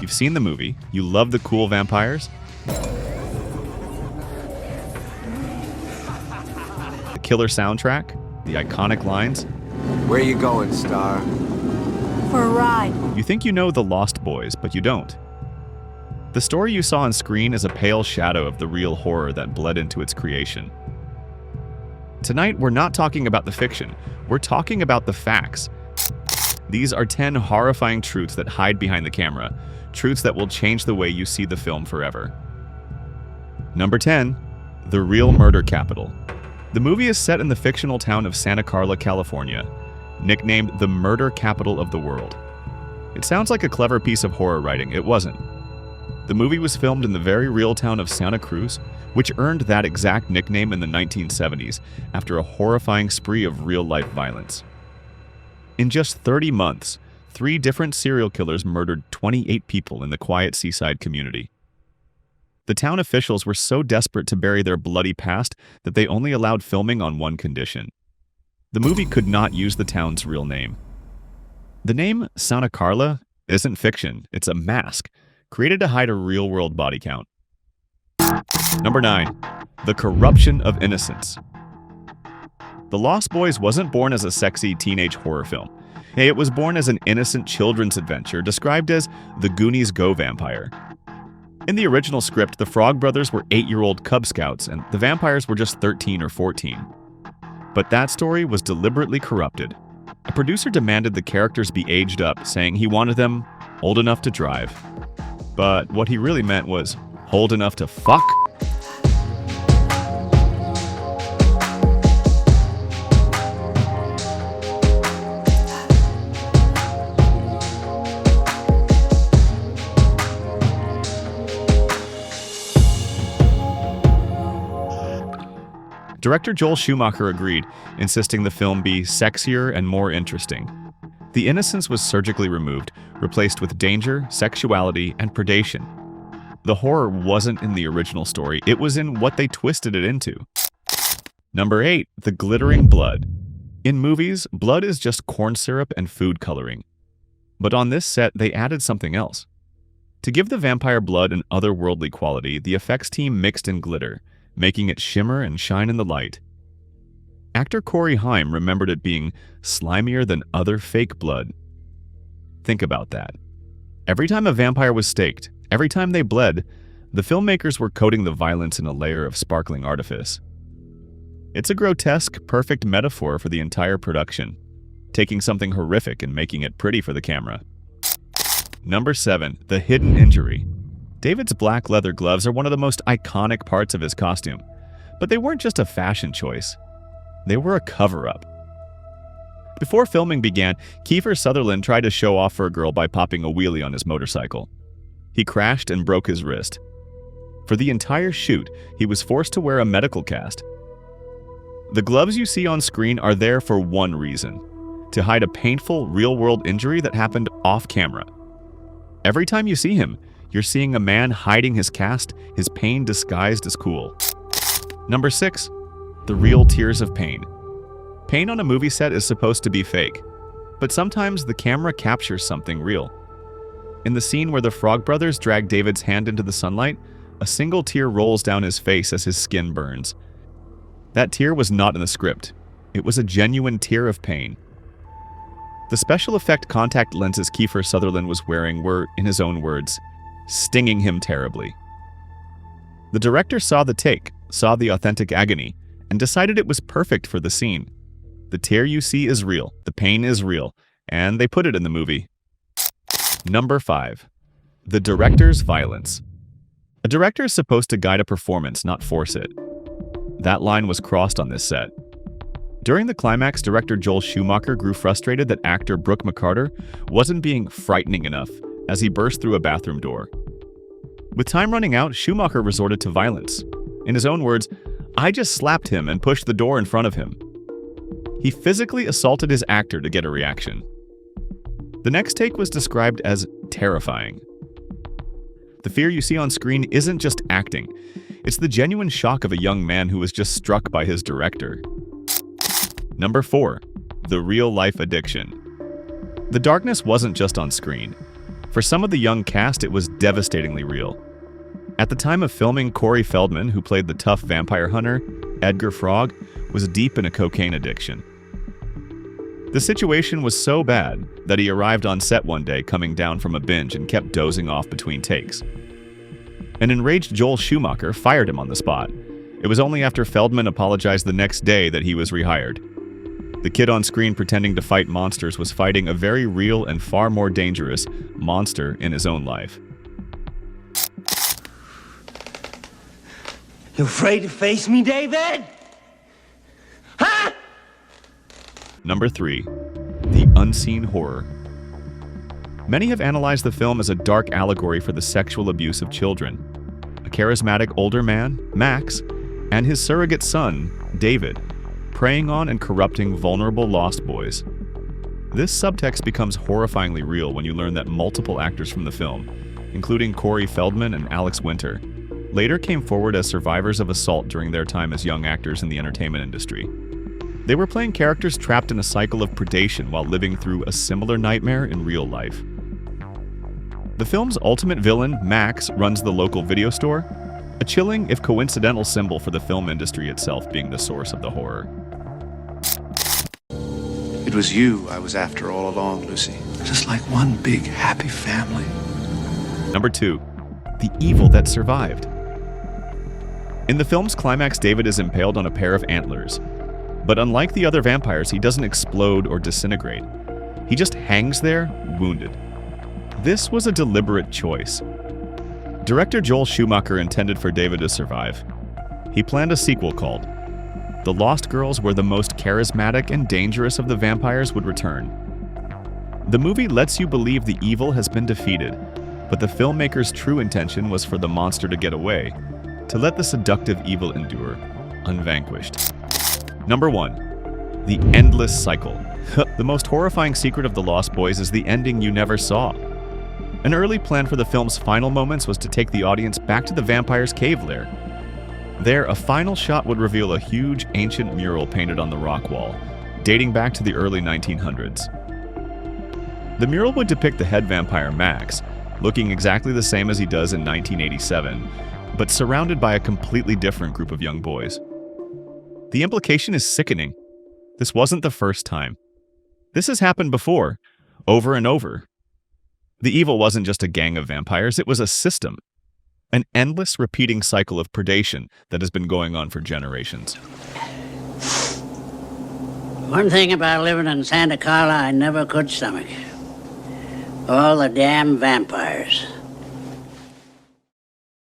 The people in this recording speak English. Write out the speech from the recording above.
You've seen the movie, you love the cool vampires, the killer soundtrack, the iconic lines. Where you going, Star? For a ride. You think you know the Lost Boys, but you don't. The story you saw on screen is a pale shadow of the real horror that bled into its creation. Tonight, we're not talking about the fiction, we're talking about the facts. These are 10 horrifying truths that hide behind the camera, truths that will change the way you see the film forever. Number 10. The real murder capital. The movie is set in the fictional town of Santa Carla, California, nicknamed the murder capital of the world. It sounds like a clever piece of horror writing. It wasn't. The movie was filmed in the very real town of Santa Cruz, which earned that exact nickname in the 1970s after a horrifying spree of real-life violence. In just 30 months, 3 different serial killers murdered 28 people in the quiet seaside community. The town officials were so desperate to bury their bloody past that they only allowed filming on one condition. The movie could not use the town's real name. The name Santa Carla isn't fiction, it's a mask, created to hide a real-world body count. Number 9. The corruption of innocence. The Lost Boys wasn't born as a sexy teenage horror film. It was born as an innocent children's adventure described as The Goonies Go Vampire. In the original script, the Frog Brothers were 8-year-old Cub Scouts and the vampires were just 13 or 14. But that story was deliberately corrupted. A producer demanded the characters be aged up, saying he wanted them old enough to drive. But what he really meant was old enough to fuck. Director Joel Schumacher agreed, insisting the film be sexier and more interesting. The innocence was surgically removed, replaced with danger, sexuality, and predation. The horror wasn't in the original story, it was in what they twisted it into. Number 8. The glittering blood. In movies, blood is just corn syrup and food coloring. But on this set, they added something else. To give the vampire blood an otherworldly quality, the effects team mixed in glitter, making it shimmer and shine in the light. Actor Corey Haim remembered it being slimier than other fake blood. Think about that. Every time a vampire was staked, every time they bled, the filmmakers were coating the violence in a layer of sparkling artifice. It's a grotesque, perfect metaphor for the entire production, taking something horrific and making it pretty for the camera. Number 7. The hidden injury. David's black leather gloves are one of the most iconic parts of his costume, but they weren't just a fashion choice. They were a cover-up. Before filming began, Kiefer Sutherland tried to show off for a girl by popping a wheelie on his motorcycle. He crashed and broke his wrist. For the entire shoot, he was forced to wear a medical cast. The gloves you see on screen are there for one reason: to hide a painful, real-world injury that happened off-camera. Every time you see him, you're seeing a man hiding his cast, his pain disguised as cool. Number 6. The real tears of pain. Pain on a movie set is supposed to be fake, but sometimes the camera captures something real. In the scene where the Frog Brothers drag David's hand into the sunlight, a single tear rolls down his face as his skin burns. That tear was not in the script. It was a genuine tear of pain. The special effect contact lenses Kiefer Sutherland was wearing were, in his own words, stinging him terribly. The director saw the take, saw the authentic agony, and decided it was perfect for the scene. The tear you see is real, the pain is real, and they put it in the movie. Number 5. The director's violence. A director is supposed to guide a performance, not force it. That line was crossed on this set. During the climax, director Joel Schumacher grew frustrated that actor Brooke McCarter wasn't being frightening enough as he burst through a bathroom door. With time running out, Schumacher resorted to violence. In his own words, "I just slapped him and pushed the door in front of him." He physically assaulted his actor to get a reaction. The next take was described as terrifying. The fear you see on screen isn't just acting. It's the genuine shock of a young man who was just struck by his director. Number 4. The real-life addiction. The darkness wasn't just on screen. For some of the young cast, it was devastatingly real. At the time of filming, Corey Feldman, who played the tough vampire hunter, Edgar Frog, was deep in a cocaine addiction. The situation was so bad that he arrived on set one day coming down from a binge and kept dozing off between takes. An enraged Joel Schumacher fired him on the spot. It was only after Feldman apologized the next day that he was rehired. The kid on screen pretending to fight monsters was fighting a very real and far more dangerous monster in his own life. You afraid to face me, David? Huh? Number 3. The unseen horror. Many have analyzed the film as a dark allegory for the sexual abuse of children. A charismatic older man, Max, and his surrogate son, David, preying on and corrupting vulnerable lost boys. This subtext becomes horrifyingly real when you learn that multiple actors from the film, including Corey Feldman and Alex Winter, later came forward as survivors of assault during their time as young actors in the entertainment industry. They were playing characters trapped in a cycle of predation while living through a similar nightmare in real life. The film's ultimate villain, Max, runs the local video store, a chilling, if coincidental, symbol for the film industry itself being the source of the horror. It was you I was after all along, Lucy. Just like one big happy family. Number 2. The evil that survived. In the film's climax, David is impaled on a pair of antlers. But unlike the other vampires, he doesn't explode or disintegrate. He just hangs there, wounded. This was a deliberate choice. Director Joel Schumacher intended for David to survive. He planned a sequel called The Lost Girls, where the most charismatic and dangerous of the vampires would return. The movie lets you believe the evil has been defeated, but the filmmaker's true intention was for the monster to get away, to let the seductive evil endure, unvanquished. Number 1. The endless cycle. The most horrifying secret of The Lost Boys is the ending you never saw. An early plan for the film's final moments was to take the audience back to the vampire's cave lair. There, a final shot would reveal a huge, ancient mural painted on the rock wall, dating back to the early 1900s. The mural would depict the head vampire Max, looking exactly the same as he does in 1987, but surrounded by a completely different group of young boys. The implication is sickening. This wasn't the first time. This has happened before, over and over. The evil wasn't just a gang of vampires, it was a system. An endless, repeating cycle of predation that has been going on for generations. One thing about living in Santa Carla I never could stomach. All the damn vampires.